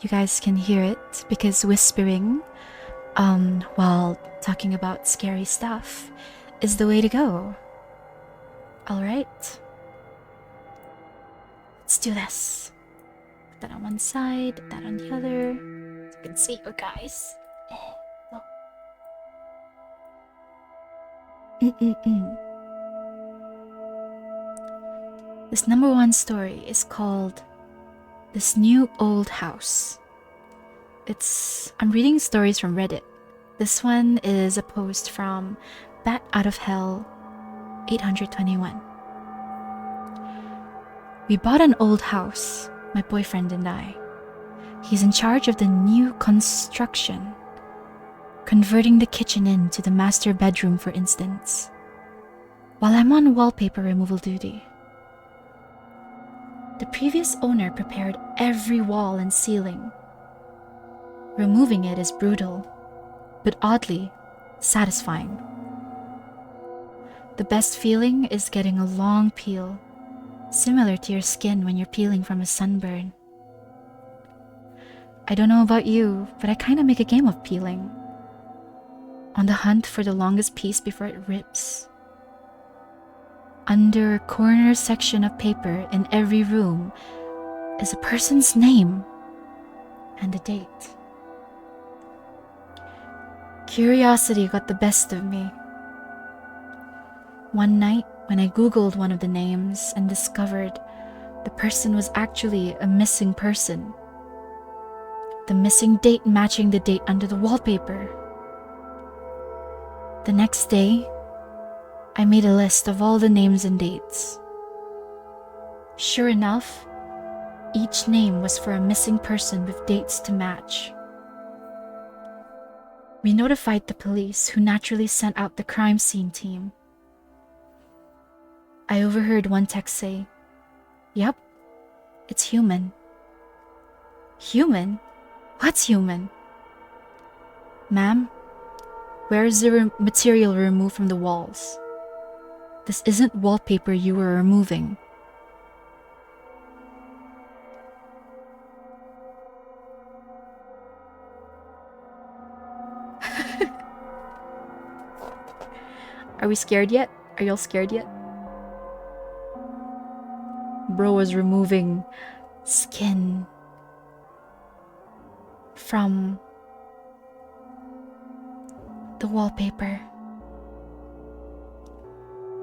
you guys can hear it because whispering while talking about scary stuff is the way to go. Alright. Let's do this. Put that on one side, put that on the other. So you can see you guys. This number one story is called This New Old House. I'm reading stories from Reddit. This one is a post from Bat Out of Hell 821. We bought an old house, my boyfriend and I. He's in charge of the new construction, converting the kitchen into the master bedroom, for instance, while I'm on wallpaper removal duty. The previous owner prepared every wall and ceiling. Removing it is brutal, but oddly satisfying. The best feeling is getting a long peel, similar to your skin when you're peeling from a sunburn. I don't know about you, but I kinda make a game of peeling. On the hunt for the longest piece before it rips. Under a corner section of paper in every room is a person's name and a date. Curiosity got the best of me. One night, when I Googled one of the names and discovered the person was actually a missing person, the missing date matching the date under the wallpaper. The next day, I made a list of all the names and dates. Sure enough, each name was for a missing person with dates to match. We notified the police, who naturally sent out the crime scene team. I overheard one text say, "Yep, it's human." Human? What's human? "Ma'am, where is the material removed from the walls? This isn't wallpaper you were removing." Are we scared yet? Are y'all scared yet? Bro was removing skin from the wallpaper.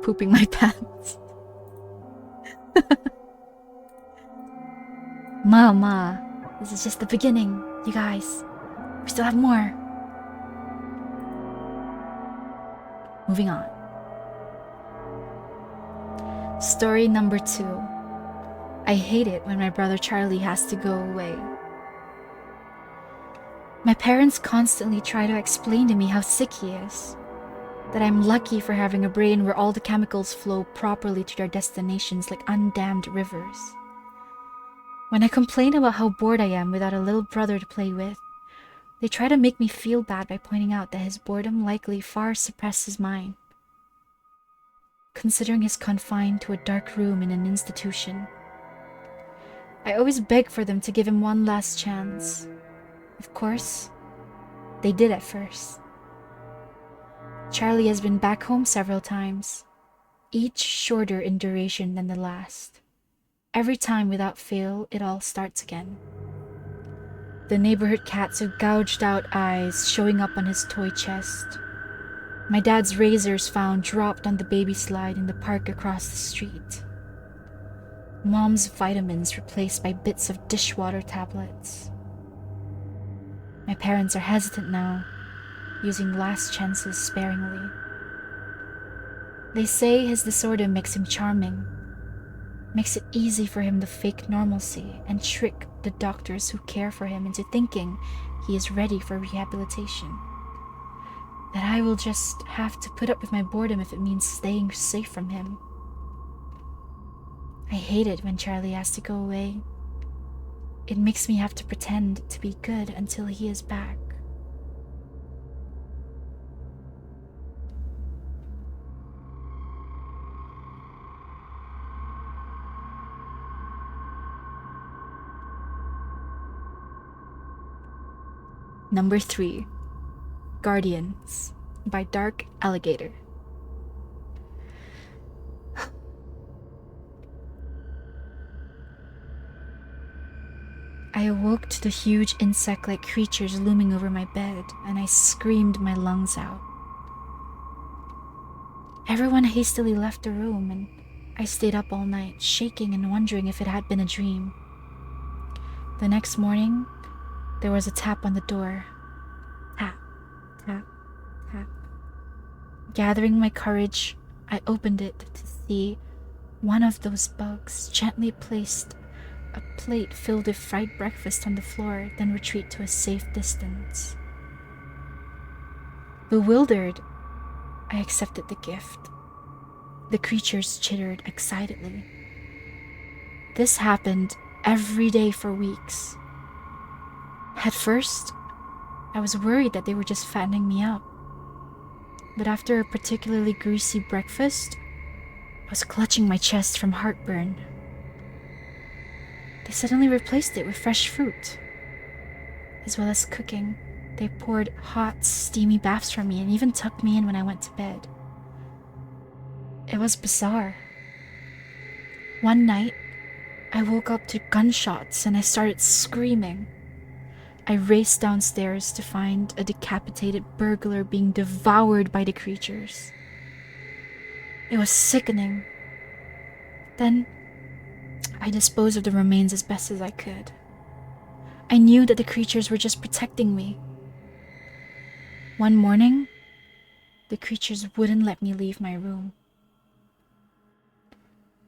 Pooping my pants. Mama, this is just the beginning, you guys. We still have more. Moving on. Story number 2. I hate it when my brother Charlie has to go away. My parents constantly try to explain to me how sick he is, that I'm lucky for having a brain where all the chemicals flow properly to their destinations like undammed rivers. When I complain about how bored I am without a little brother to play with, they try to make me feel bad by pointing out that his boredom likely far surpasses mine, considering he's confined to a dark room in an institution. I always beg for them to give him one last chance. Of course, they did at first. Charlie has been back home several times, each shorter in duration than the last. Every time without fail, it all starts again. The neighborhood cats have gouged out eyes showing up on his toy chest. My dad's razors found dropped on the baby slide in the park across the street. Mom's vitamins replaced by bits of dishwater tablets. My parents are hesitant now, using last chances sparingly. They say his disorder makes him charming, makes it easy for him to fake normalcy and trick the doctors who care for him into thinking he is ready for rehabilitation. That I will just have to put up with my boredom if it means staying safe from him. I hate it when Charlie has to go away. It makes me have to pretend to be good until he is back. Number 3, Guardians by Dark Alligator. I awoke to the huge insect-like creatures looming over my bed, and I screamed my lungs out. Everyone hastily left the room, and I stayed up all night, shaking and wondering if it had been a dream. The next morning, there was a tap on the door. Tap, tap, tap. Gathering my courage, I opened it to see one of those bugs gently placed a plate filled with fried breakfast on the floor, then retreat to a safe distance. Bewildered, I accepted the gift. The creatures chittered excitedly. This happened every day for weeks. At first, I was worried that they were just fattening me up. But after a particularly greasy breakfast, I was clutching my chest from heartburn. They suddenly replaced it with fresh fruit. As well as cooking, they poured hot, steamy baths for me and even tucked me in when I went to bed. It was bizarre. One night, I woke up to gunshots and I started screaming. I raced downstairs to find a decapitated burglar being devoured by the creatures. It was sickening. Then, I disposed of the remains as best as I could. I knew that the creatures were just protecting me. One morning, the creatures wouldn't let me leave my room.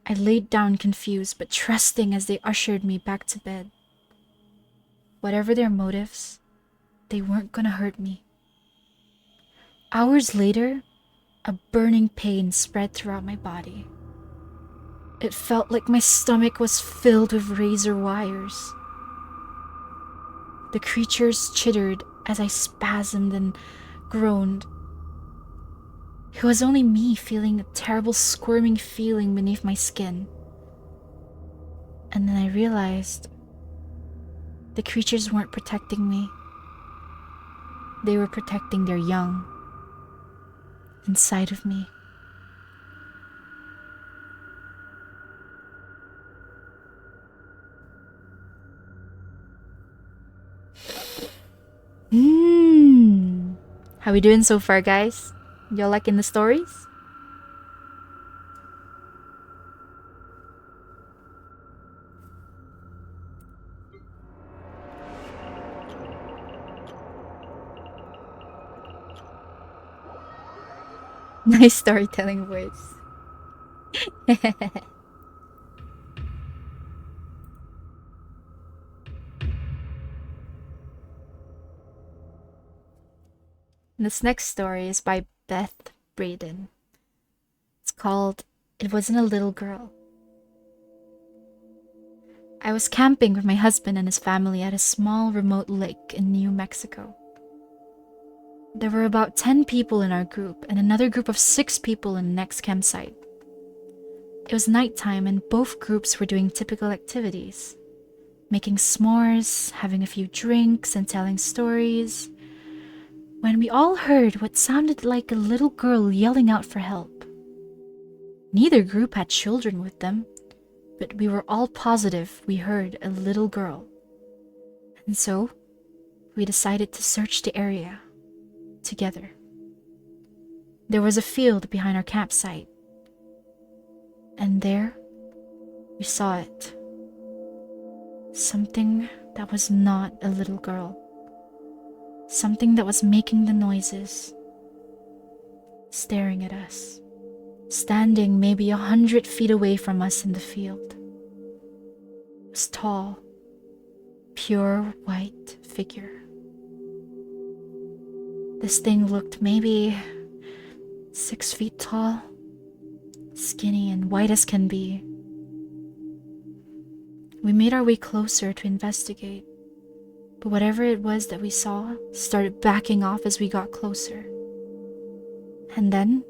I laid down confused but trusting as they ushered me back to bed. Whatever their motives, they weren't gonna hurt me. Hours later, a burning pain spread throughout my body. It felt like my stomach was filled with razor wires. The creatures chittered as I spasmed and groaned. It was only me feeling a terrible squirming feeling beneath my skin. And then I realized the creatures weren't protecting me. They were protecting their young inside of me. How we doing so far, guys? Y'all liking the stories? Nice storytelling voice. This next story is by Beth Braden. It's called It Wasn't a Little Girl. I was camping with my husband and his family at a small remote lake in New Mexico. There were about 10 people in our group and another group of 6 people in the next campsite. It was nighttime and both groups were doing typical activities. Making s'mores, having a few drinks, and telling stories. When we all heard what sounded like a little girl yelling out for help. Neither group had children with them, but we were all positive we heard a little girl. And so, we decided to search the area together. There was a field behind our campsite, and there we saw it. Something that was not a little girl. Something that was making the noises, staring at us, standing maybe 100 feet away from us in the field. It was tall, pure white figure. This thing looked maybe 6 feet tall, skinny and white as can be. We made our way closer to investigate, but whatever it was that we saw started backing off as we got closer. And then,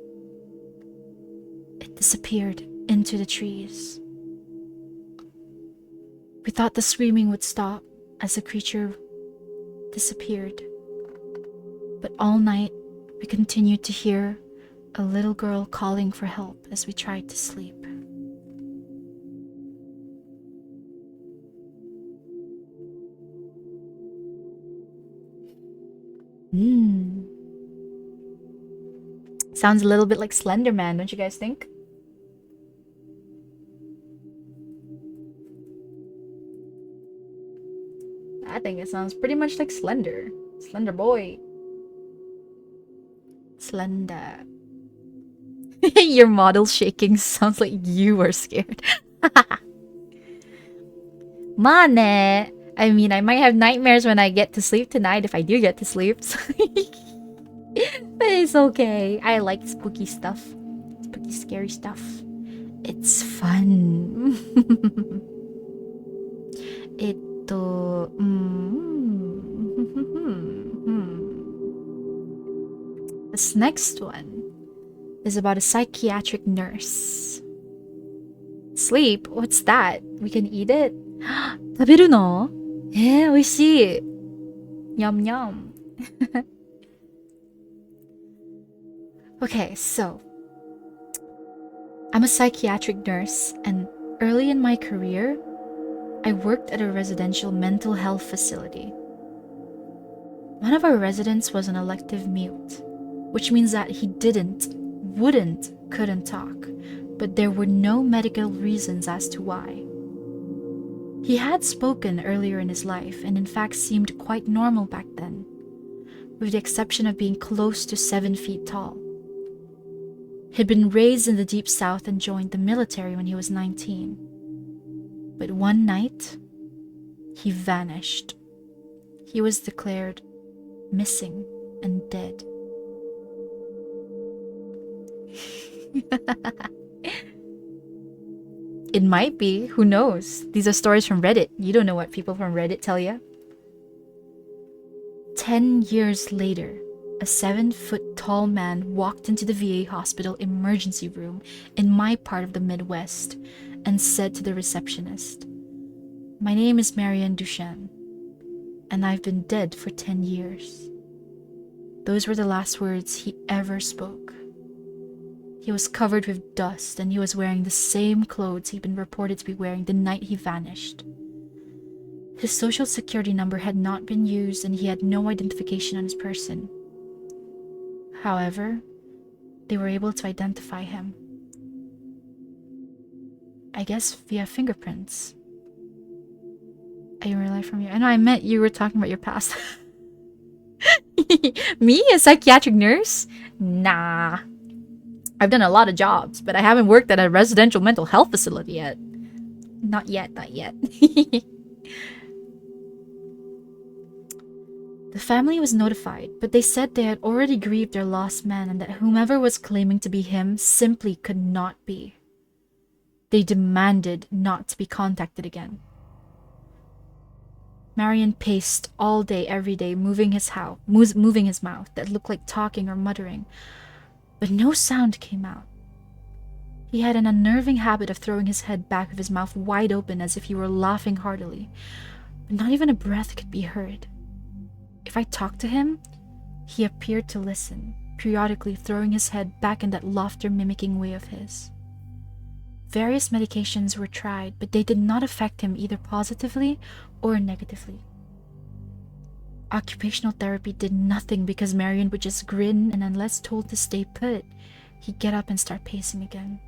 it disappeared into the trees. We thought the screaming would stop as the creature disappeared, But all night, we continued to hear a little girl calling for help as we tried to sleep. Sounds a little bit like Slender Man, don't you guys think? I think it sounds pretty much like Slender. Slender Boy. Slender. Your model shaking sounds like you are scared. Mane! I mean, I might have nightmares when I get to sleep tonight if I do get to sleep. But it's okay. I like spooky stuff. Spooky, scary stuff. It's fun. This next one is about a psychiatric nurse. Sleep? What's that? We can eat it? 食べるの? 美味しい. Yum yum. Okay, so I'm a psychiatric nurse, and early in my career, I worked at a residential mental health facility. One of our residents was an elective mute, which means that he couldn't talk, but there were no medical reasons as to why. He had spoken earlier in his life and in fact seemed quite normal back then, with the exception of being close to 7 feet tall. He'd been raised in the Deep South and joined the military when he was 19. But one night, he vanished. He was declared missing and dead. It might be, who knows? These are stories from Reddit. You don't know what people from Reddit tell you. 10 years later, a 7-foot-tall man walked into the VA hospital emergency room in my part of the Midwest and said to the receptionist, "My name is Marianne Duchenne, and I've been dead for 10 years. Those were the last words he ever spoke. He was covered with dust, and he was wearing the same clothes he'd been reported to be wearing the night he vanished. His social security number had not been used, and he had no identification on his person. However, they were able to identify him. I guess via fingerprints." I realized from you. I know I meant you were talking about your past. Me, a psychiatric nurse? Nah. I've done a lot of jobs, but I haven't worked at a residential mental health facility yet. Not yet, not yet. The family was notified, but they said they had already grieved their lost man and that whomever was claiming to be him simply could not be. They demanded not to be contacted again. Marion paced all day, every day, moving his mouth that looked like talking or muttering, but no sound came out. He had an unnerving habit of throwing his head back with his mouth wide open as if he were laughing heartily, but not even a breath could be heard. If I talked to him, he appeared to listen, periodically throwing his head back in that laughter-mimicking way of his. Various medications were tried, but they did not affect him either positively or negatively. Occupational therapy did nothing because Marion would just grin, and unless told to stay put, he'd get up and start pacing again.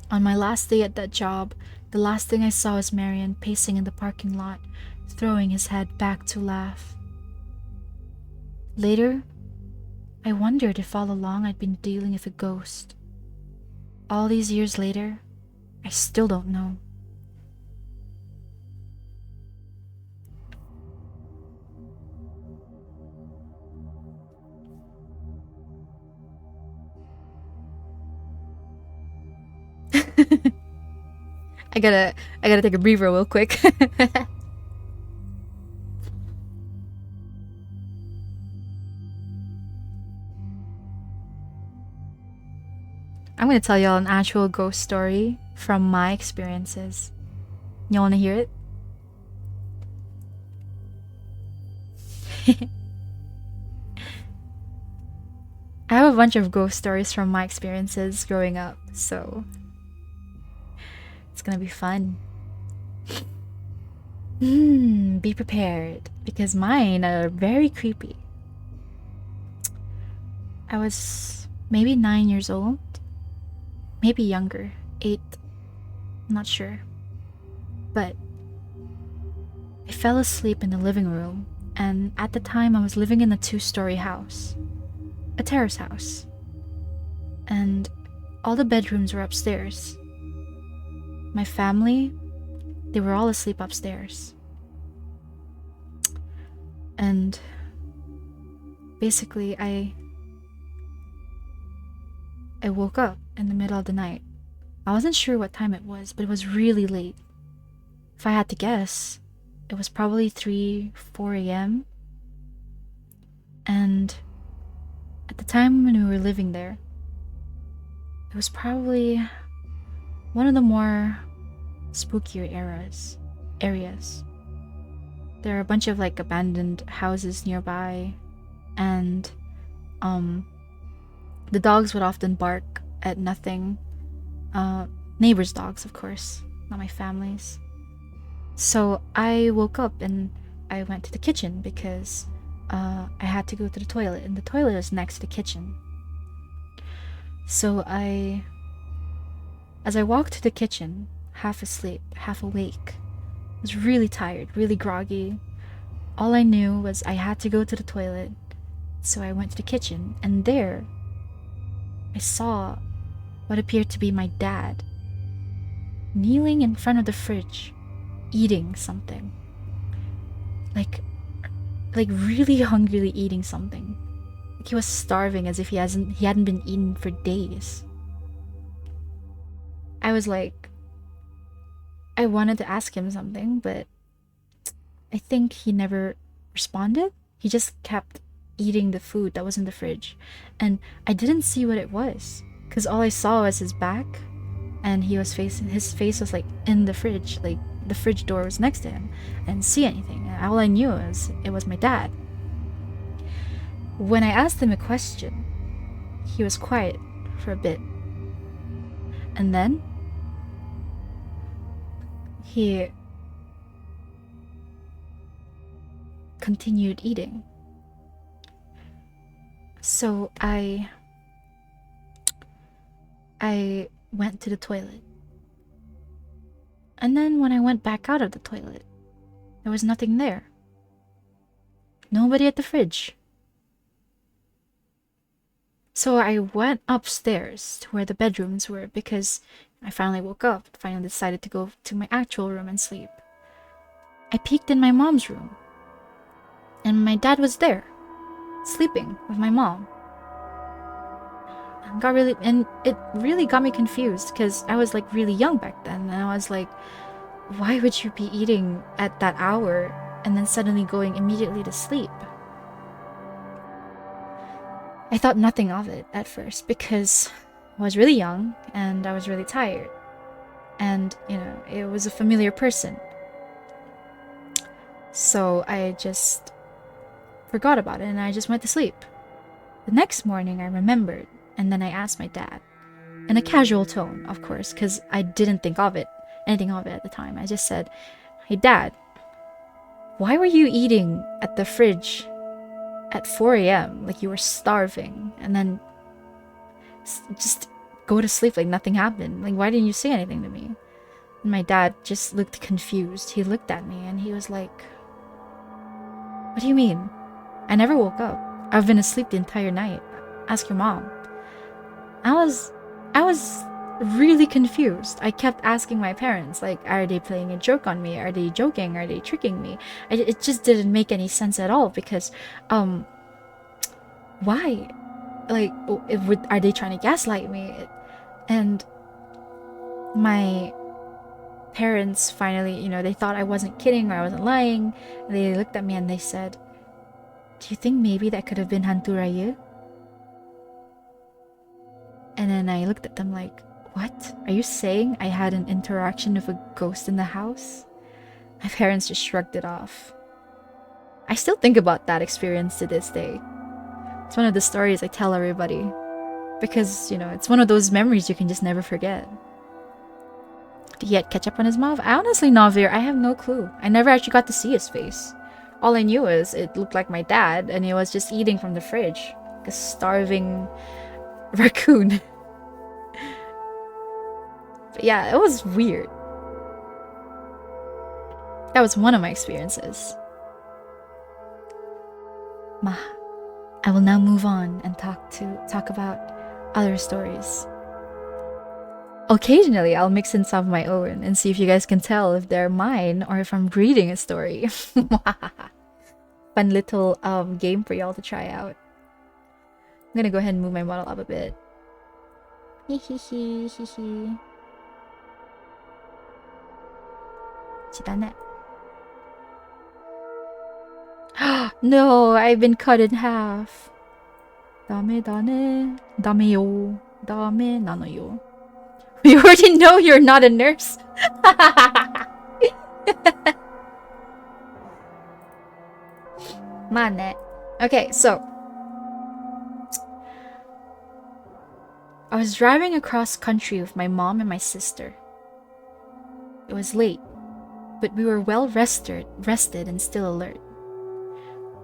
On my last day at that job, the last thing I saw was Marion pacing in the parking lot, throwing his head back to laugh. Later, I wondered if all along I'd been dealing with a ghost. All these years later, I still don't know. I gotta take a breather real quick. I'm gonna tell y'all an actual ghost story from my experiences. Y'all wanna hear it? have a bunch of ghost stories from my experiences growing up, so it's gonna be fun. Be prepared, because mine are very creepy. I was maybe 9 years old, maybe younger, 8, I'm not sure. But I fell asleep in the living room, and at the time I was living in a 2-story house, a terrace house, and all the bedrooms were upstairs. My family, they were all asleep upstairs. And basically I woke up in the middle of the night. I wasn't sure what time it was, but it was really late. If I had to guess, it was probably 3, 4 a.m. And at the time when we were living there, it was probably one of the more spookier areas. There are a bunch of like abandoned houses nearby, and the dogs would often bark at nothing. Neighbors' dogs, of course, not my family's. So I woke up and I went to the kitchen because I had to go to the toilet, and the toilet was next to the kitchen. So as I walked to the kitchen, half asleep, half awake, I was really tired, really groggy. All I knew was I had to go to the toilet, so I went to the kitchen, and there I saw what appeared to be my dad kneeling in front of the fridge, eating something. Like really hungrily eating something. Like he was starving, as if he hadn't been eaten for days. I was like, I wanted to ask him something, but I think he never responded. He just kept eating the food that was in the fridge, and I didn't see what it was, because all I saw was his back, and his face was like in the fridge, like the fridge door was next to him. I didn't see anything. All I knew was it was my dad. When I asked him a question, he was quiet for a bit, and then he continued eating. So I went to the toilet. And then when I went back out of the toilet, there was nothing there. Nobody at the fridge. So I went upstairs to where the bedrooms were, because I finally woke up, finally decided to go to my actual room and sleep. I peeked in my mom's room, and my dad was there, sleeping with my mom. And it really got me confused, because I was like really young back then, and I was like, why would you be eating at that hour and then suddenly going immediately to sleep? I thought nothing of it at first, because I was really young and I was really tired, and it was a familiar person. So I just forgot about it and I just went to sleep. The next morning I remembered, and then I asked my dad, in a casual tone, of course, because I didn't think of anything of it at the time. I just said, "Hey Dad, why were you eating at the fridge at 4 a.m. like you were starving, and then just go to sleep like nothing happened? Like, why didn't you say anything to me?" And my dad just looked confused. He looked at me and he was like, "What do you mean? I never woke up. I've been asleep the entire night. Ask your mom." I was really confused. I kept asking my parents, like, are they playing a joke on me? Are they joking? Are they tricking me? It just didn't make any sense at all, because why? Like, are they trying to gaslight me? And my parents finally, they thought I wasn't kidding or I wasn't lying. They looked at me and they said, "Do you think maybe that could have been Hantu Raya?" And then I looked at them like, "What? Are you saying I had an interaction with a ghost in the house?" My parents just shrugged it off. I still think about that experience to this day. It's one of the stories I tell everybody. Because, you know, it's one of those memories you can just never forget. Did he had ketchup on his mouth? I honestly not Veer. I have no clue. I never actually got to see his face. All I knew is it looked like my dad, and he was just eating from the fridge. Like a starving raccoon. But yeah, it was weird. That was one of my experiences. Ma, I will now move on and talk about other stories. Occasionally, I'll mix in some of my own and see if you guys can tell if they're mine or if I'm reading a story. Fun little game for y'all to try out. I'm gonna go ahead and move my model up a bit. Hee hee hee hee hee. No, I've been cut in half. Dame dane, dameyo, dame nanoyo. You already know you're not a nurse. Mane. Okay, so I was driving across country with my mom and my sister. It was late, but we were well rested and still alert.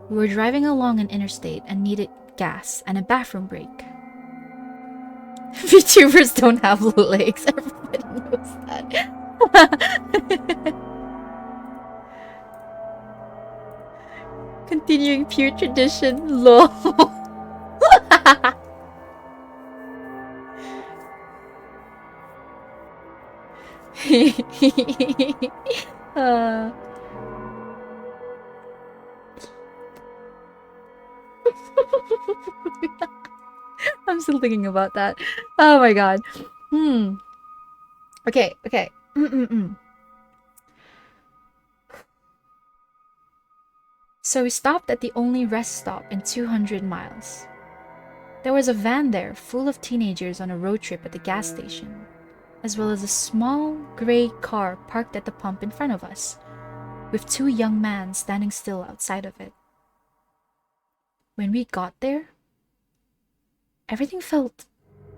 We were driving along an interstate and needed gas and a bathroom break. VTubers don't have legs, everybody knows that. Continuing pure tradition, lol. uh. I'm still thinking about that. Oh my god. Okay. So we stopped at the only rest stop in 200 miles. There was a van there full of teenagers on a road trip at the gas station, as well as a small gray car parked at the pump in front of us, with two young men standing still outside of it. When we got there, everything felt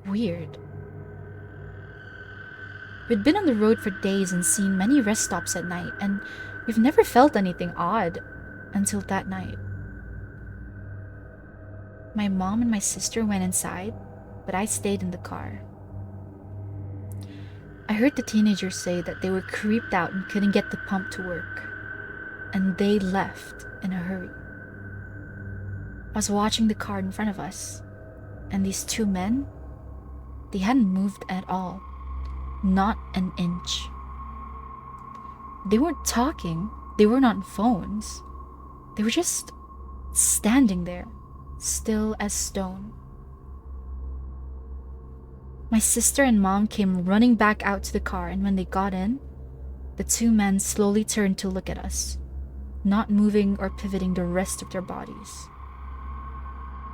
weird. We'd been on the road for days and seen many rest stops at night, and we've never felt anything odd until that night. My mom and my sister went inside, but I stayed in the car. I heard the teenagers say that they were creeped out and couldn't get the pump to work, and they left in a hurry. I was watching the car in front of us, and these two men, they hadn't moved at all. Not an inch. They weren't talking. They weren't on phones. They were just standing there, still as stone. My sister and mom came running back out to the car, and when they got in, the two men slowly turned to look at us, not moving or pivoting the rest of their bodies.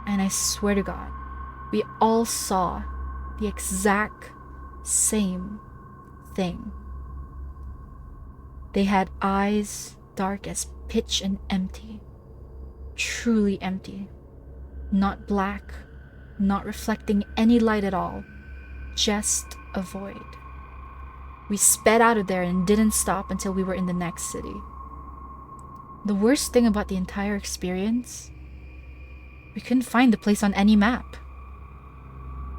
And I swear to God, we all saw the exact same thing. They had eyes dark as pitch and empty. Truly empty. Not black, not reflecting any light at all. Just a void. We sped out of there and didn't stop until we were in the next city. The worst thing about the entire experience, we couldn't find the place on any map.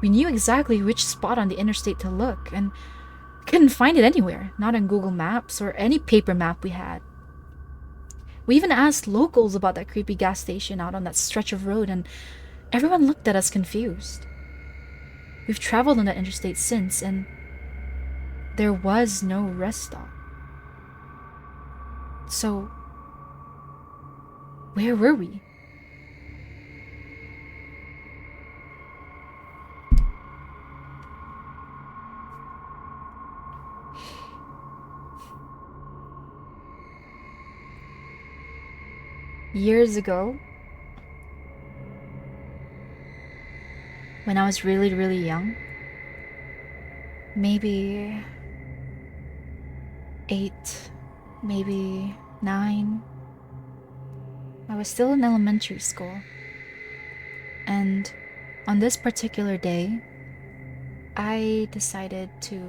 We knew exactly which spot on the interstate to look, and couldn't find it anywhere, not on Google Maps or any paper map we had. We even asked locals about that creepy gas station out on that stretch of road, and everyone looked at us confused. We've traveled on that interstate since, and there was no rest stop. So, where were we? Years ago, when I was really, really young, maybe 8, maybe 9, I was still in elementary school. And on this particular day, I decided to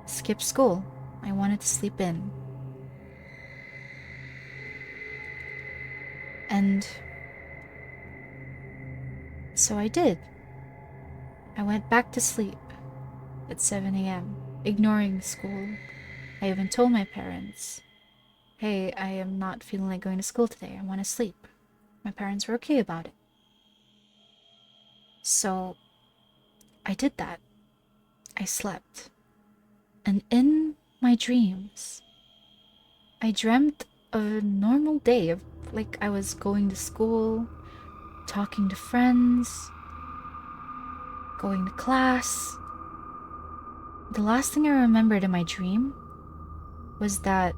skip school. I wanted to sleep in. And so I did. I went back to sleep at 7 a.m., ignoring school. I even told my parents, hey, I am not feeling like going to school today. I want to sleep. My parents were okay about it. So I did that. I slept. And in my dreams, I dreamt of a normal day of like I was going to school, talking to friends, going to class. The last thing I remembered in my dream was that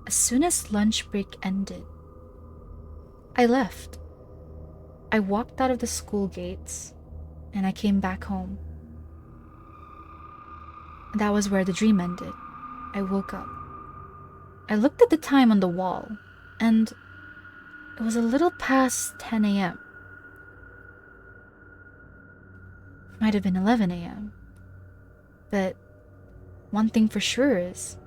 as soon as lunch break ended, I left. I walked out of the school gates and I came back home. That was where the dream ended. I woke up. I looked at the time on the wall, and it was a little past 10 a.m. Might have been 11 a.m. But one thing for sure is,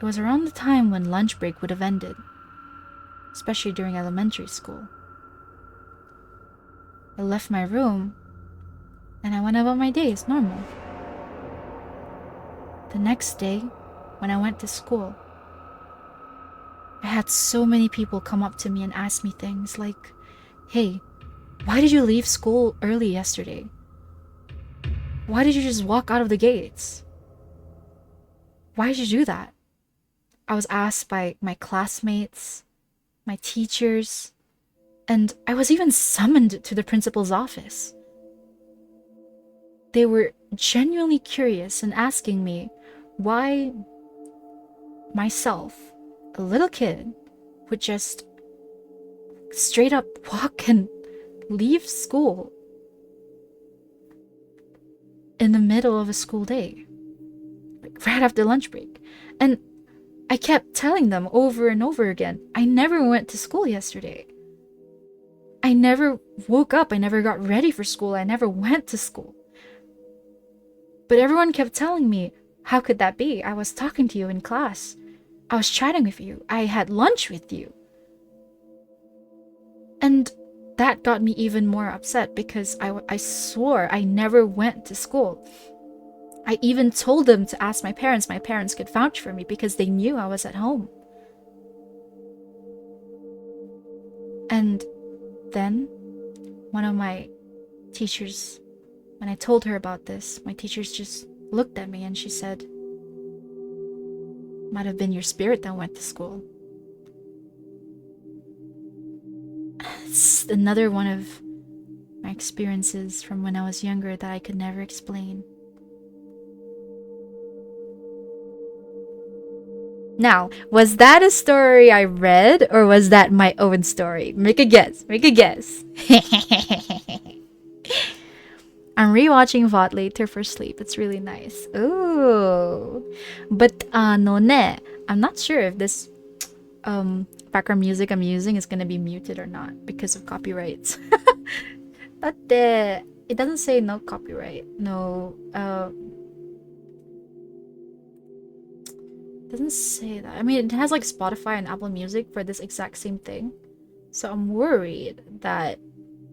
it was around the time when lunch break would have ended, especially during elementary school. I left my room, and I went about my day as normal. The next day, when I went to school, I had so many people come up to me and ask me things like, hey, why did you leave school early yesterday? Why did you just walk out of the gates? Why did you do that? I was asked by my classmates, my teachers, and I was even summoned to the principal's office. They were genuinely curious and asking me why myself, a little kid, would just straight up walk and leave school in the middle of a school day, like right after lunch break. And I kept telling them over and over again, I never went to school yesterday. I never woke up. I never got ready for school. I never went to school. But everyone kept telling me, how could that be? I was talking to you in class. I was chatting with you. I had lunch with you. And that got me even more upset because I swore I never went to school. I even told them to ask my parents. My parents could vouch for me because they knew I was at home. And then one of my teachers, when I told her about this, my teachers just looked at me and she said, might have been your spirit that went to school. It's another one of my experiences from when I was younger that I could never explain. Now, was that a story I read or was that my own story? Make a guess. Make a guess. I'm rewatching VOD later for sleep. It's really nice. Ooh. But no ne, I'm not sure if this background music I'm using is gonna be muted or not because of copyrights. It doesn't say no copyright. No doesn't say that. I mean, it has like Spotify and Apple Music for this exact same thing. So I'm worried that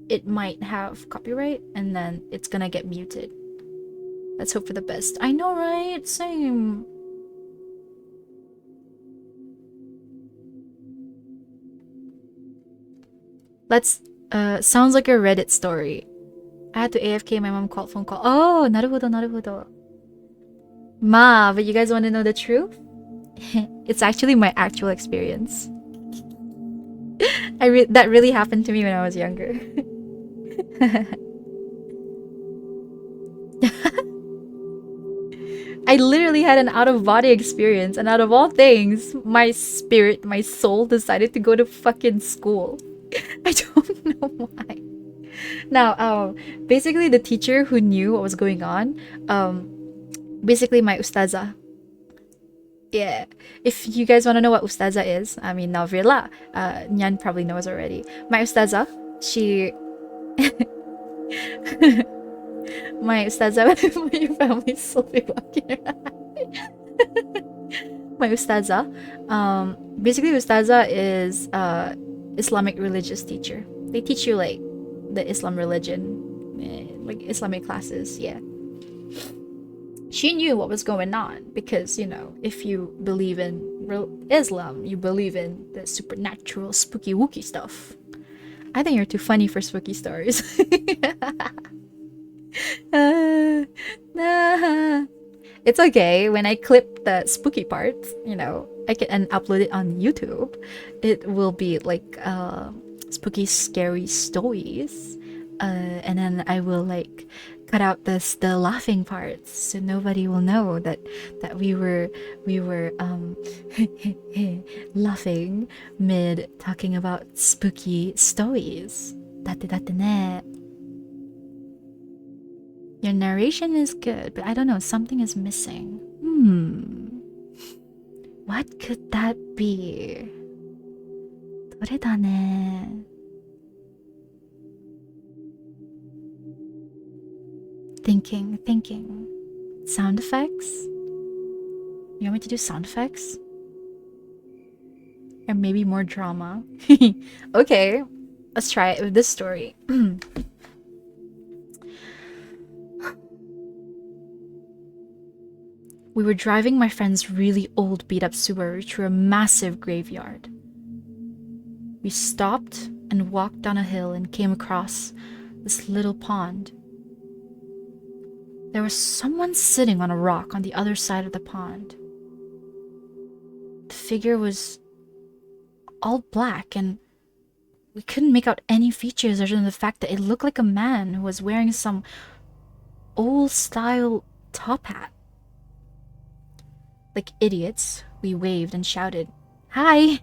it might have copyright and then it's gonna get muted. Let's hope for the best. I know, right? Same. Let's sounds like a Reddit story. I had to AFK, my mom called phone call. Oh, naruhodo, naruhodo. Ma, but you guys want to know the truth? It's actually my actual experience. That really happened to me when I was younger. I literally had an out-of-body experience, and out of all things, my spirit, my soul decided to go to fucking school. I don't know why. Now, basically the teacher who knew what was going on, basically my ustaza. Yeah, if you guys want to know what ustaza is, I mean, Navrila, Nyan probably knows already. My ustaza, she My ustaza, my family still be walking around. My ustaza, basically ustaza is Islamic religious teacher. They teach you like the Islam religion, like Islamic classes. Yeah, she knew what was going on because, you know, if you believe in Islam, you believe in the supernatural, spooky, wooky stuff. I think you're too funny for spooky stories. Nah. It's okay when I clip the spooky parts, you know, I can and upload it on YouTube. It will be like spooky, scary stories, and then I will like cut out the laughing parts so nobody will know that we were laughing mid talking about spooky stories. Date date ne. Your narration is good, but I don't know, something is missing. What could that be? どれだね? Thinking. Sound effects? You want me to do sound effects? Or maybe more drama? Okay, let's try it with this story. We were driving my friend's really old beat-up Subaru through a massive graveyard. We stopped and walked down a hill and came across this little pond. There was someone sitting on a rock on the other side of the pond. The figure was all black, and we couldn't make out any features other than the fact that it looked like a man who was wearing some old-style top hat. Like idiots, we waved and shouted, "Hi!"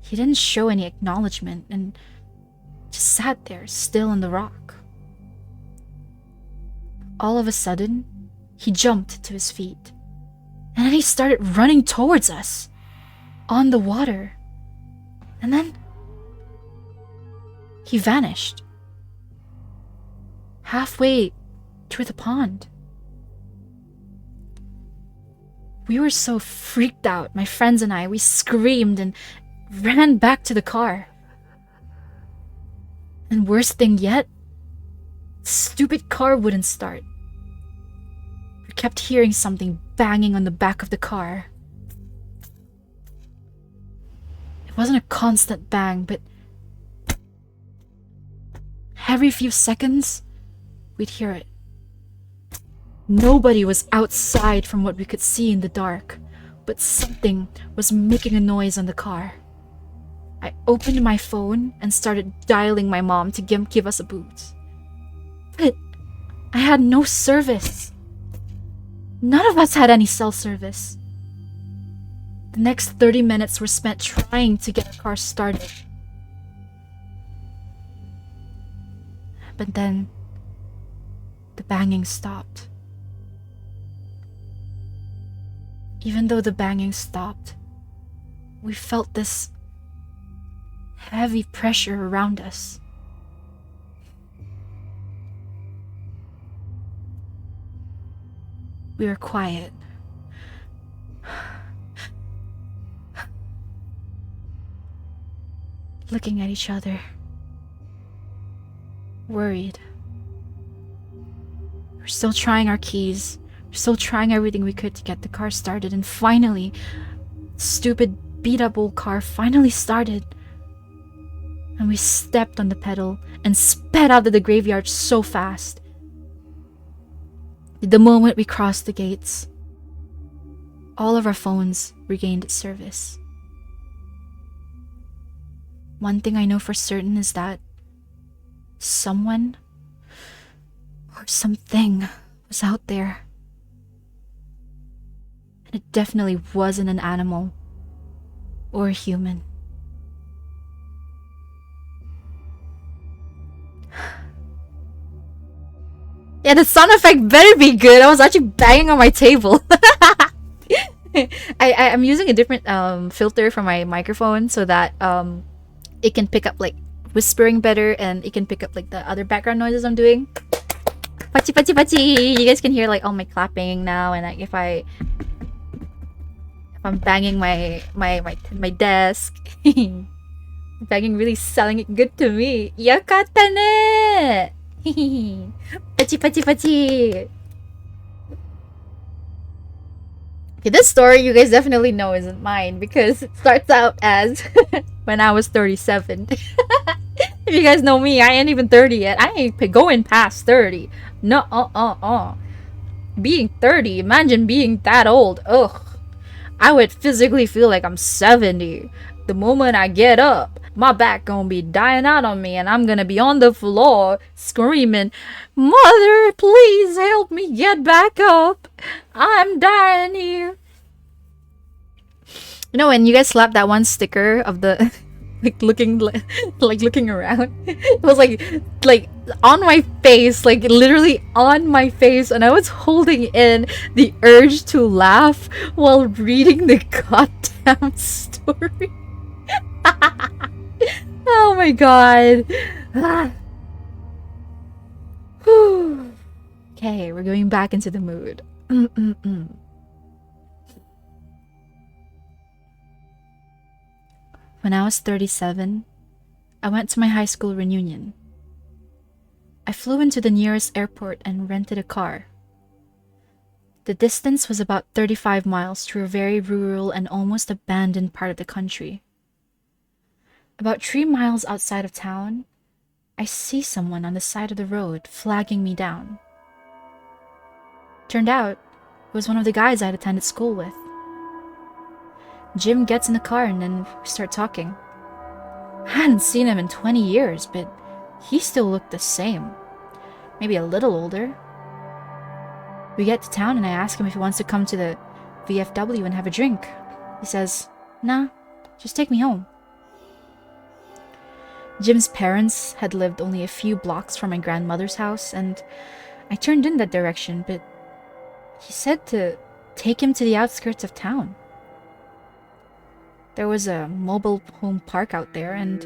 He didn't show any acknowledgement and just sat there, still on the rock. All of a sudden, he jumped to his feet, and then he started running towards us, on the water. And then he vanished, halfway through the pond. We were so freaked out, my friends and I, we screamed and ran back to the car. And worst thing yet, the stupid car wouldn't start. We kept hearing something banging on the back of the car. It wasn't a constant bang, but every few seconds, we'd hear it. Nobody was outside from what we could see in the dark, but something was making a noise on the car. I opened my phone and started dialing my mom to give us a boost. But I had no service. None of us had any cell service. The next 30 minutes were spent trying to get our car started. But then, the banging stopped. Even though the banging stopped, we felt this heavy pressure around us. We were quiet. Looking at each other. Worried. We're still trying our keys. We're still trying everything we could to get the car started, and finally, stupid beat-up old car finally started. And we stepped on the pedal and sped out of the graveyard so fast. The moment we crossed the gates, all of our phones regained service. One thing I know for certain is that someone or something was out there. And it definitely wasn't an animal or a human. Yeah, the sound effect better be good. I was actually banging on my table. I'm using a different filter for my microphone so that it can pick up like whispering better, and it can pick up like the other background noises I'm doing. Pachi pachi pachi! You guys can hear like all my clapping now, and like if I'm banging my desk, banging really selling it good to me. Yakatta ne! Pachi pachi pachi! Okay, this story you guys definitely know isn't mine because it starts out as when I was 37. If you guys know me, I ain't even 30 yet. I ain't going past 30. No, Being 30, imagine being that old. Ugh. I would physically feel like I'm 70. The moment I get up, my back gonna be dying out on me and I'm gonna be on the floor screaming, "Mother, please help me get back up. I'm dying here." You know when you guys slapped that one sticker of the like looking around? It was like on my face, like literally on my face, and I was holding in the urge to laugh while reading the goddamn story. Oh my god. Okay, we're going back into the mood. When I was 37, I went to my high school reunion. I flew into the nearest airport and rented a car. The distance was about 35 miles through a very rural and almost abandoned part of the country. About 3 miles outside of town, I see someone on the side of the road flagging me down. Turned out, it was one of the guys I'd attended school with. Jim gets in the car and then we start talking. I hadn't seen him in 20 years, but he still looked the same. Maybe a little older. We get to town and I ask him if he wants to come to the VFW and have a drink. He says, "Nah, just take me home." Jim's parents had lived only a few blocks from my grandmother's house, and I turned in that direction, but he said to take him to the outskirts of town. There was a mobile home park out there, and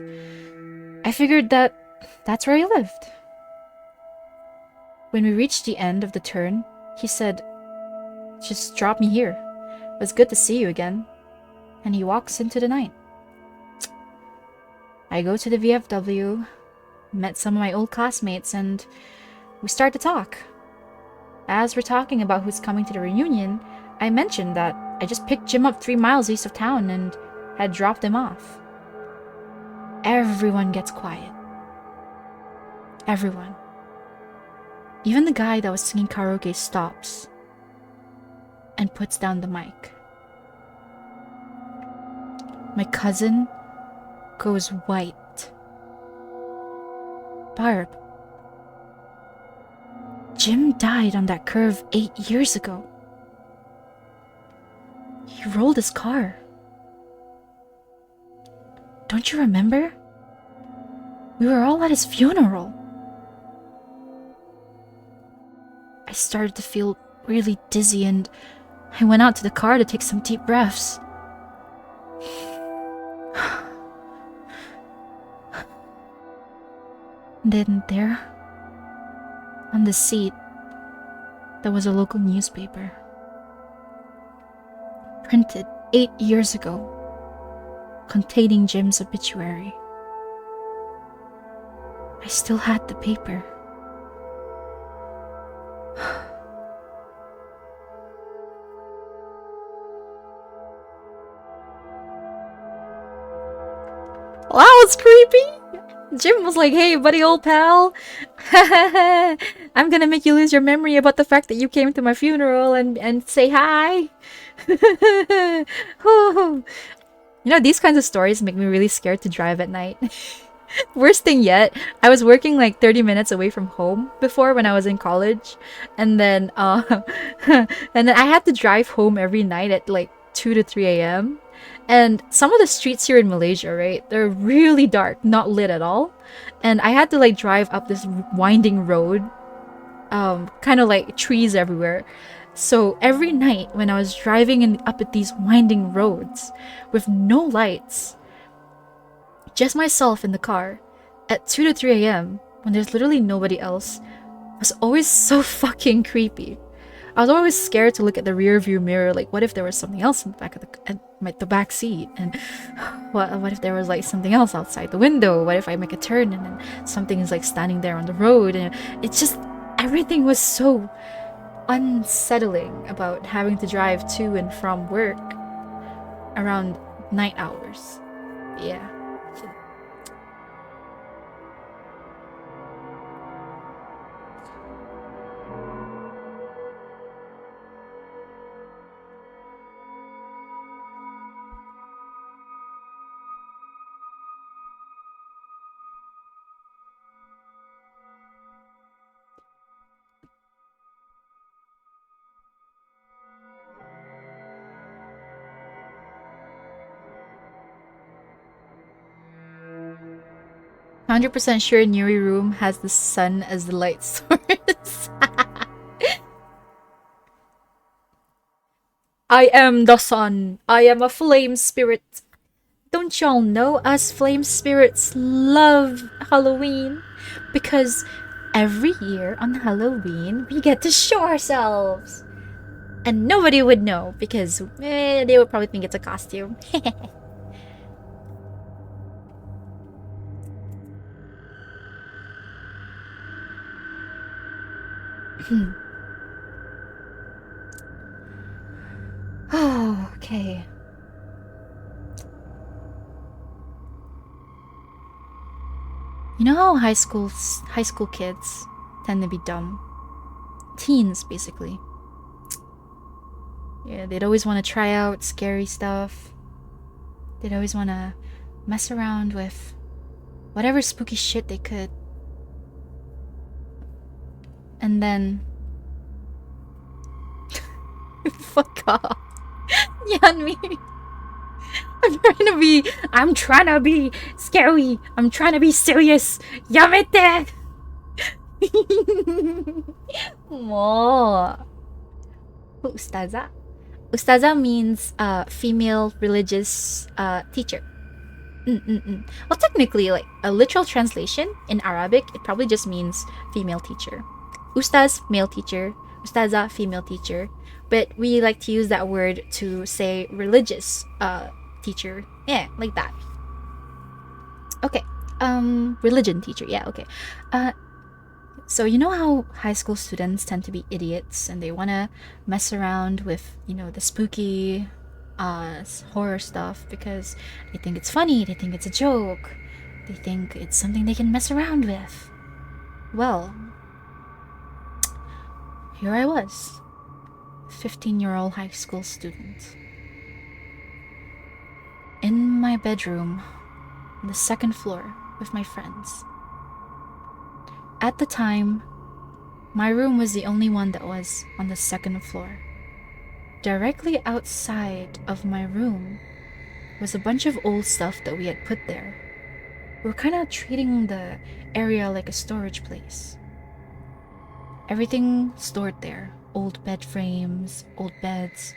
I figured that that's where he lived. When we reached the end of the turn, he said, "Just drop me here. It was good to see you again." And he walks into the night. I go to the VFW, met some of my old classmates, and we start to talk. As we're talking about who's coming to the reunion, I mentioned that I just picked Jim up 3 miles east of town and had dropped him off. Everyone gets quiet. Everyone. Even the guy that was singing karaoke stops and puts down the mic. My cousin goes white. "Barb, Jim died on that curve 8 years ago. He rolled his car. Don't you remember? We were all at his funeral." I started to feel really dizzy and I went out to the car to take some deep breaths. Then there, on the seat, there was a local newspaper. Printed 8 years ago, containing Jim's obituary. I still had the paper. Well, that was creepy. Jim was like, "Hey, buddy, old pal. I'm gonna make you lose your memory about the fact that you came to my funeral and say hi." You know, these kinds of stories make me really scared to drive at night. Worst thing yet, I was working like 30 minutes away from home before when I was in college, and then and then I had to drive home every night at like 2 to 3 a.m. And some of the streets here in Malaysia, right, they're really dark, not lit at all. And I had to like drive up this winding road, kind of like trees everywhere. So every night when I was driving up at these winding roads with no lights, just myself in the car, at 2 to 3 a.m., when there's literally nobody else, was always so fucking creepy. I was always scared to look at the rear view mirror, like what if there was something else in the back of the back seat, and what if there was like something else outside the window? What if I make a turn and then something is like standing there on the road? And it's just, everything was so unsettling about having to drive to and from work around night hours. Yeah. 100% sure Nuri room has the sun as the light source. I am the sun. I am a flame spirit. Don't y'all know us flame spirits love Halloween? Because every year on Halloween, we get to show ourselves. And nobody would know because they would probably think it's a costume. Oh, okay. You know how high school kids tend to be dumb? Teens, basically. Yeah, they'd always want to try out scary stuff. They'd always want to mess around with whatever spooky shit they could. And then... Fuck off. Yanmi. I'm trying to be scary. I'm trying to be serious. Yamete! Mo. Ustaza. Ustaza means female religious teacher. Well, technically, like a literal translation in Arabic, it probably just means female teacher. Ustaz, male teacher. Ustaza, female teacher. But we like to use that word to say religious teacher. Yeah, like that. Okay. Religion teacher. Yeah, okay. So you know how high school students tend to be idiots and they want to mess around with, you know, the spooky horror stuff because they think it's funny, they think it's a joke, they think it's something they can mess around with. Well, here I was, 15-year-old high school student, in my bedroom on the second floor with my friends. At the time, my room was the only one that was on the second floor. Directly outside of my room was a bunch of old stuff that we had put there. We were kind of treating the area like a storage place. Everything stored there. Old bed frames, old beds.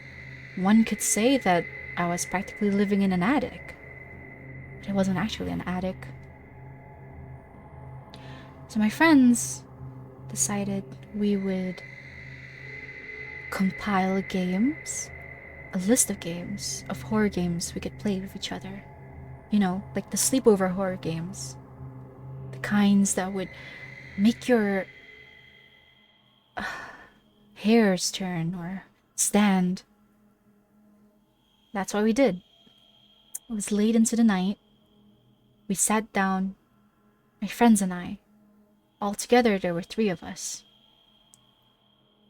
One could say that I was practically living in an attic. But it wasn't actually an attic. So my friends decided we would compile games, a list of games, of horror games we could play with each other. You know, like the sleepover horror games. The kinds that would make your hairs turn or stand. That's what we did. It was late into the night. We sat down, my friends and I. Altogether, there were 3 of us.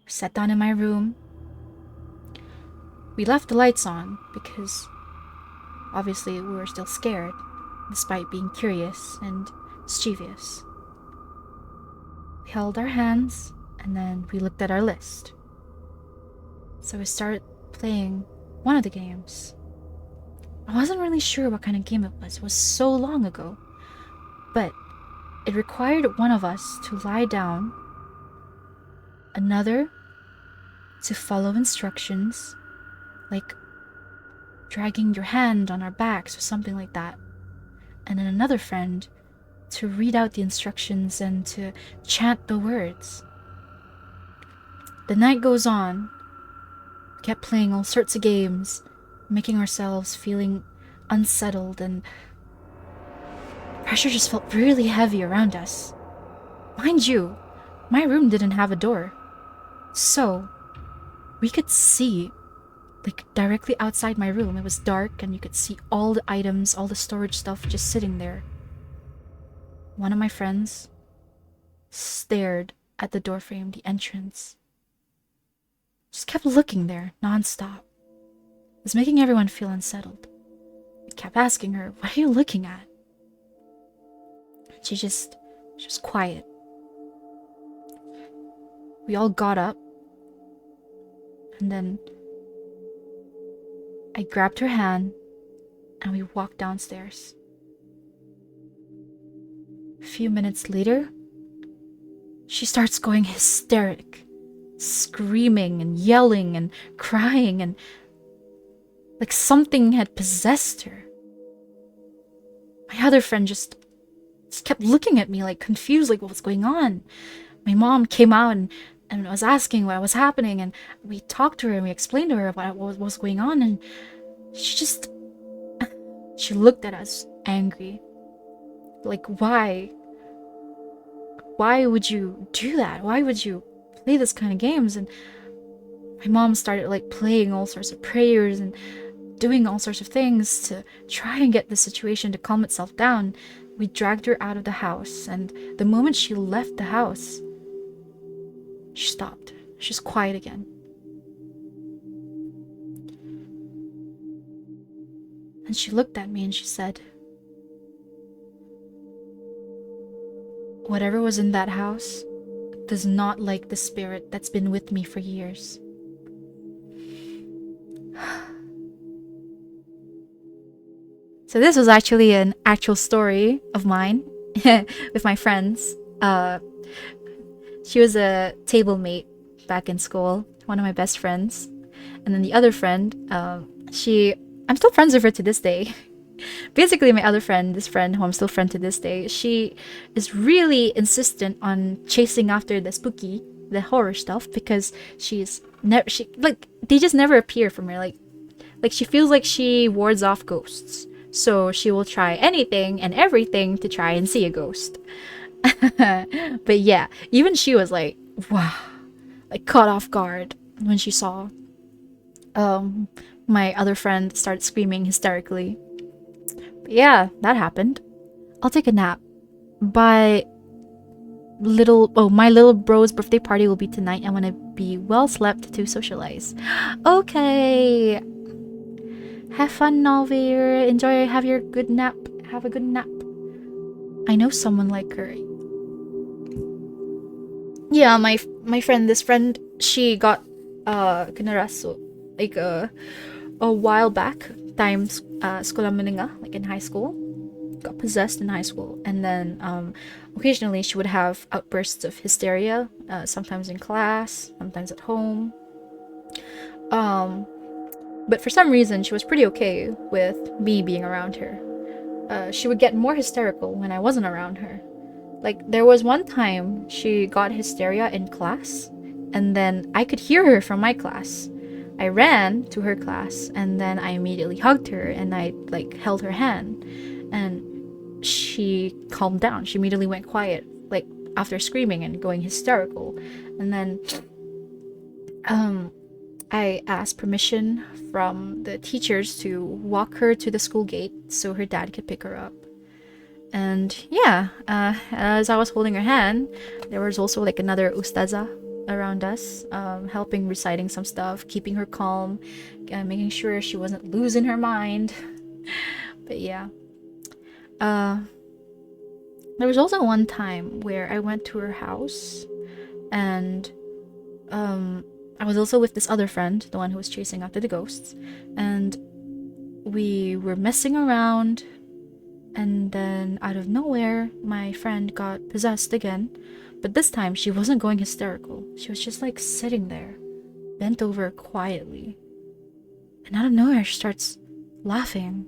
We sat down in my room. We left the lights on because obviously we were still scared, despite being curious and mischievous. We held our hands and then we looked at our list. So we started playing one of the games. I wasn't really sure what kind of game it was. It was so long ago. But it required one of us to lie down, another to follow instructions, like dragging your hand on our backs or something like that, and then another friend to read out the instructions and to chant the words. The night goes on. We kept playing all sorts of games, making ourselves feeling unsettled, and pressure just felt really heavy around us. Mind you, my room didn't have a door. So, we could see, like, directly outside my room. It was dark and you could see all the items, all the storage stuff just sitting there. One of my friends stared at the doorframe, the entrance. Just kept looking there, nonstop. It was making everyone feel unsettled. I kept asking her, "What are you looking at?" She was quiet. We all got up, and then I grabbed her hand and we walked downstairs. A few minutes later, she starts going hysteric, screaming and yelling and crying, and like something had possessed her. My other friend just kept looking at me like confused, like what was going on. My mom came out and was asking what was happening, and we talked to her and we explained to her what was going on, and she looked at us angry. Like, why would you do that? Why would you play this kind of games? And my mom started like playing all sorts of prayers and doing all sorts of things to try and get the situation to calm itself down. We dragged her out of the house, and the moment she left the house, she stopped. She was quiet again. And she looked at me and she said, "Whatever was in that house does not like the spirit that's been with me for years." So this was actually an actual story of mine with my friends. She was a table mate back in school, one of my best friends. And then the other friend, I'm still friends with her to this day. Basically, my other friend, this friend who I'm still friend to this day, she is really insistent on chasing after the spooky, the horror stuff, because they just never appear from her. Like she feels like she wards off ghosts. So she will try anything and everything to try and see a ghost. But yeah, even she was like, wow, like caught off guard when she saw my other friend start screaming hysterically. But yeah, that happened. I'll take a nap. My little bro's birthday party will be tonight. I want to be well slept to socialize. Okay. Have fun, Nalvir. Enjoy. Have your good nap. Have a good nap. I know someone like her. Yeah, my friend, this friend, she got kinaraso like a while back. Times sekolah menengah, like in high school. Got possessed in high school, and then occasionally she would have outbursts of hysteria. Sometimes in class, sometimes at home. But for some reason, she was pretty okay with me being around her. She would get more hysterical when I wasn't around her. Like, there was one time she got hysteria in class, and then I could hear her from my class. I ran to her class, and then I immediately hugged her, and I, like, held her hand. And she calmed down. She immediately went quiet, like, after screaming and going hysterical. And then, I asked permission from the teachers to walk her to the school gate so her dad could pick her up. And yeah, as I was holding her hand, there was also like another ustaza around us, helping reciting some stuff, keeping her calm, making sure she wasn't losing her mind. But yeah. There was also one time where I went to her house, and I was also with this other friend, the one who was chasing after the ghosts, and we were messing around, and then out of nowhere, my friend got possessed again, but this time she wasn't going hysterical. She was just like sitting there, bent over quietly, and out of nowhere she starts laughing.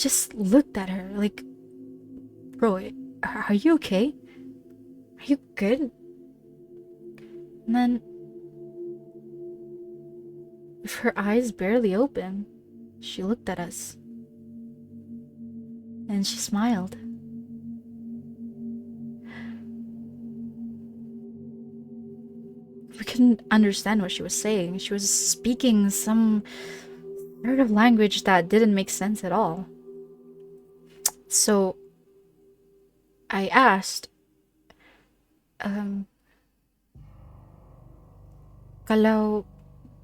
just looked at her like, bro, are you okay? Are you good? And then, with her eyes barely open, she looked at us. And she smiled. We couldn't understand what she was saying. She was speaking some sort of language that didn't make sense at all. So I asked, kalau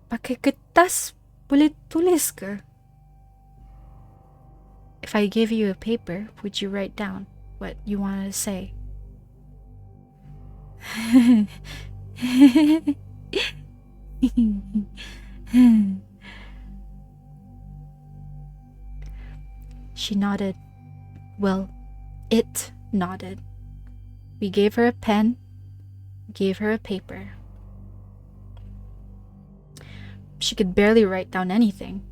pakai kertas boleh tulis ke? If I gave you a paper, would you write down what you wanted to say? She nodded. Well, it nodded. We gave her a pen, gave her a paper. She could barely write down anything.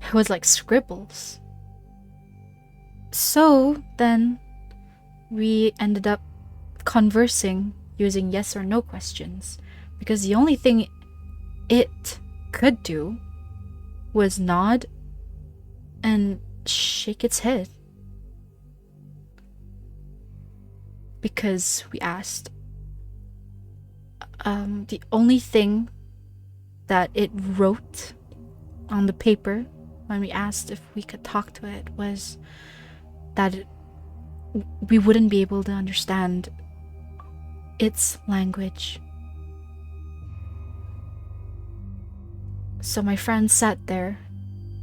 It was like scribbles. So then we ended up conversing using yes or no questions, because the only thing it could do was nod and shake its head. Because we asked, the only thing that it wrote on the paper when we asked if we could talk to it was that we wouldn't be able to understand its language. So my friend sat there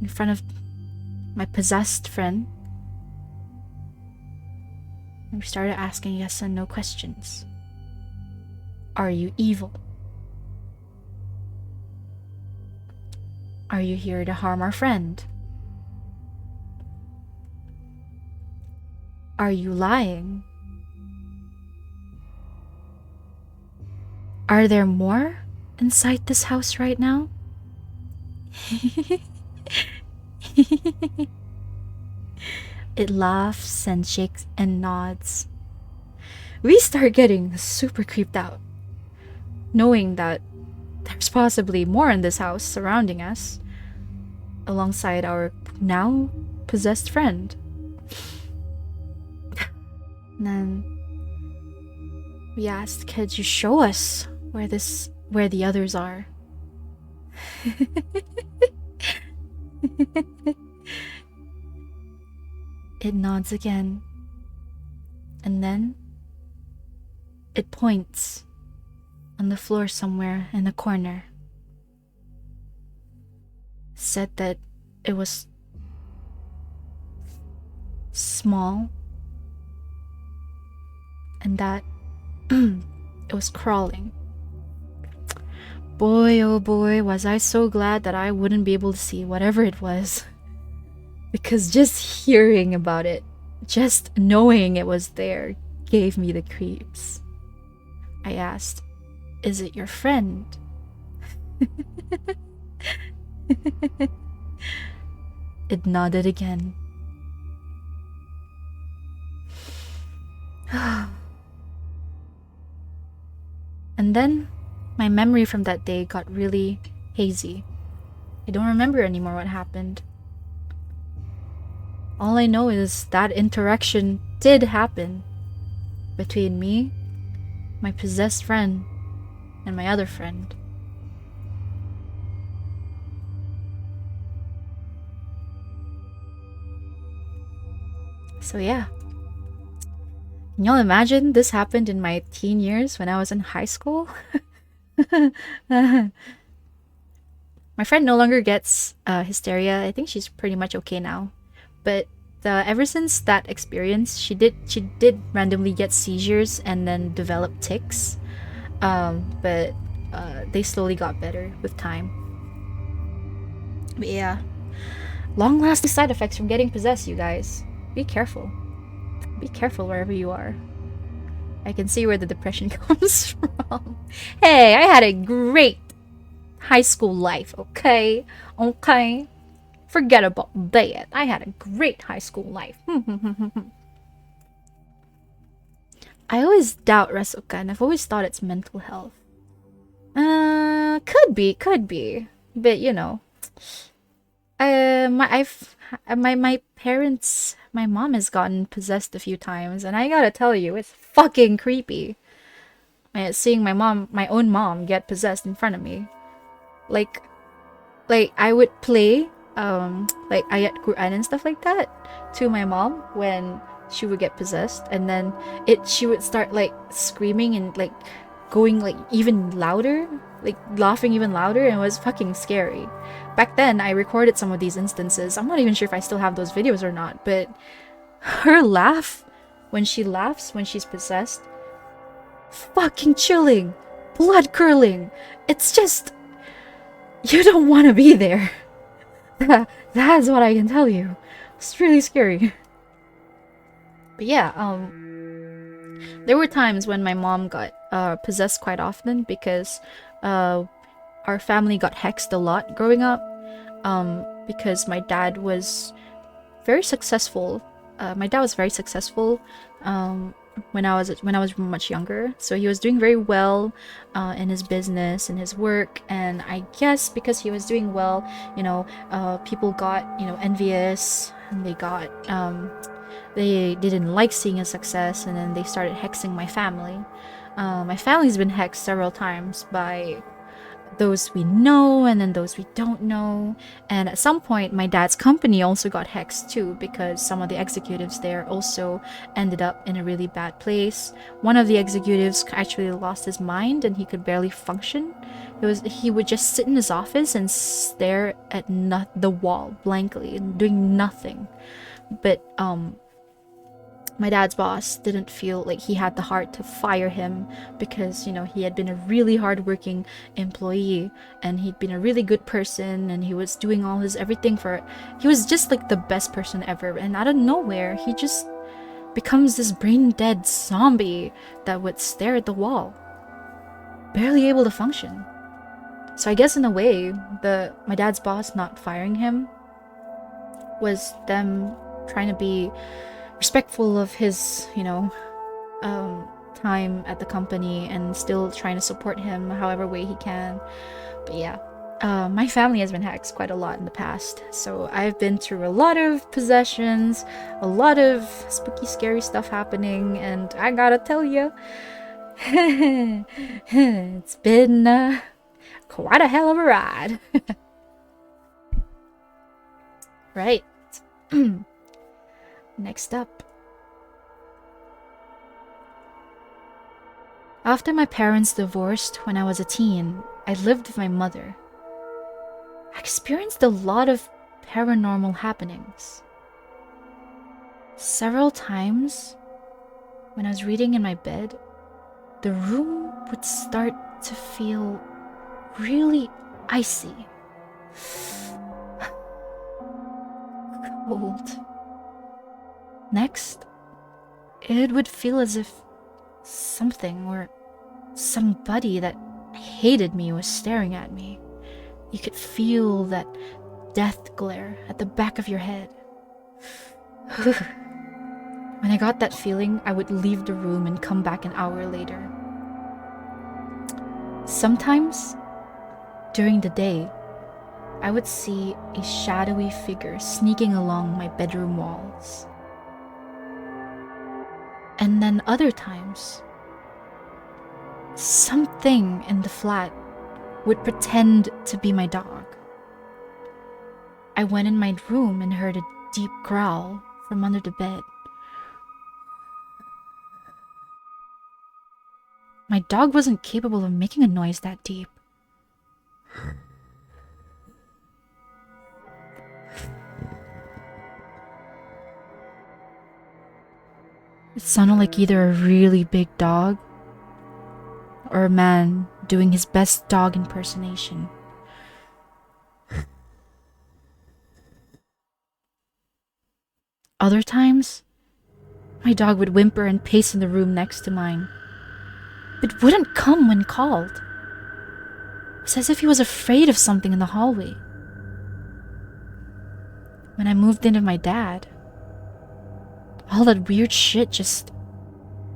in front of my possessed friend, and we started asking yes and no questions. Are you evil? Are you here to harm our friend? Are you lying? Are there more inside this house right now? It laughs and shakes and nods. We start getting super creeped out, knowing that there's possibly more in this house surrounding us, alongside our now possessed friend. And then we asked, could you show us where the others are? It nods again, and then it points on the floor somewhere in the corner. Said that it was small and that it was crawling. Boy, oh boy, was I so glad that I wouldn't be able to see whatever it was. Because just hearing about it, just knowing it was there, gave me the creeps. I asked, is it your friend? It nodded again. And then my memory from that day got really hazy. I don't remember anymore what happened. All I know is that interaction did happen between me, my possessed friend, and my other friend. So yeah. Can y'all imagine this happened in my teen years when I was in high school? My friend no longer gets hysteria. I think she's pretty much okay now. But ever since that experience, she did randomly get seizures and then develop tics. But they slowly got better with time. But yeah, long-lasting side effects from getting possessed, you guys. Be careful. Be careful wherever you are. I can see where the depression comes from. Hey, I had a great high school life, okay? Okay. Forget about that. I had a great high school life. I always doubt Rasukan. I've always thought it's mental health. Could be. But you know, my parents, my mom has gotten possessed a few times, and I gotta tell you, it's fucking creepy. Seeing my own mom, get possessed in front of me, like, I would play, like ayat Quran and stuff like that to my mom when she would get possessed, and then she would start like screaming and like going like even louder, like laughing even louder, and it was fucking scary. Back then, I recorded some of these instances. I'm not even sure if I still have those videos or not, but her laugh, when she laughs when she's possessed, fucking chilling, blood curling. It's just, you don't want to be there. That's what I can tell you. It's really scary. But yeah, there were times when my mom got possessed quite often because our family got hexed a lot growing up, because my dad was very successful. My dad was very successful when I was much younger. So he was doing very well in his business and his work. And I guess because he was doing well, people got envious, and they didn't like seeing his success, and then they started hexing my family. My family's been hexed several times by those we know and then those we don't know. And at some point, my dad's company also got hexed too, because some of the executives there also ended up in a really bad place. One of the executives actually lost his mind and he could barely function. He would just sit in his office and stare at the wall blankly and doing nothing. But my dad's boss didn't feel like he had the heart to fire him, because he had been a really hardworking employee, and he'd been a really good person, and he was doing all his everything he was just like the best person ever. And out of nowhere, he just becomes this brain dead zombie that would stare at the wall, barely able to function. So I guess in a way, my dad's boss not firing him was them trying to be respectful of his, time at the company, and still trying to support him however way he can. But yeah, my family has been hexed quite a lot in the past, so I've been through a lot of possessions, a lot of spooky, scary stuff happening, and I gotta tell you, it's been quite a hell of a ride. Right. Next up. After my parents divorced when I was a teen, I lived with my mother. I experienced a lot of paranormal happenings. Several times, when I was reading in my bed, the room would start to feel really icy. Cold. Next, it would feel as if something or somebody that hated me was staring at me. You could feel that death glare at the back of your head. When I got that feeling, I would leave the room and come back an hour later. Sometimes, during the day, I would see a shadowy figure sneaking along my bedroom walls. And then other times, something in the flat would pretend to be my dog. I went in my room and heard a deep growl from under the bed. My dog wasn't capable of making a noise that deep. It sounded like either a really big dog or a man doing his best dog impersonation. Other times, my dog would whimper and pace in the room next to mine, but wouldn't come when called. It was as if he was afraid of something in the hallway. when I moved in with my dad, all that weird shit just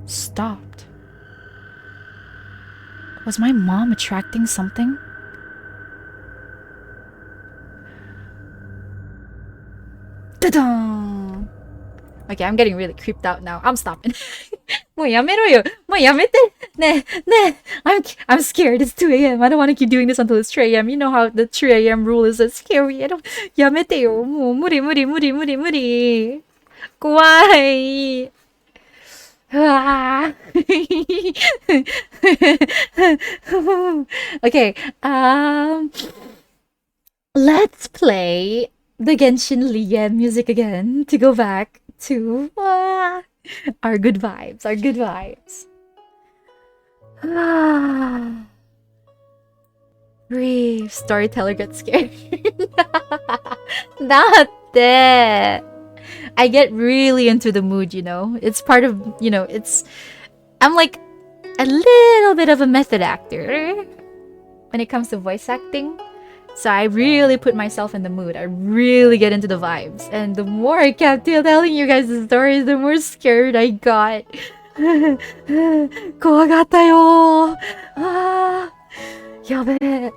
stopped. Was my mom attracting something? Ta-da! Okay, I'm getting really creeped out now. I'm stopping. もうやめろよ。もうやめて。ねえ、ねえ。I'm scared. It's 2 a.m. I don't want to keep doing this until it's 3 a.m. You know how the 3 a.m. rule is. It's scary. I don't... やめてよ。もう無理無理無理無理無理。怖い。うわー Okay, let's play the Genshin Lian music again to go back to our good vibes, our good vibes. Breathe. Storyteller gets scared. Not that. I get really into the mood, you know? It's part of, you know, I'm like a little bit of a method actor when it comes to voice acting. So I really put myself in the mood. I really get into the vibes. And the more I kept telling you guys the stories, the more scared I got. 怖かったよ。やべえ。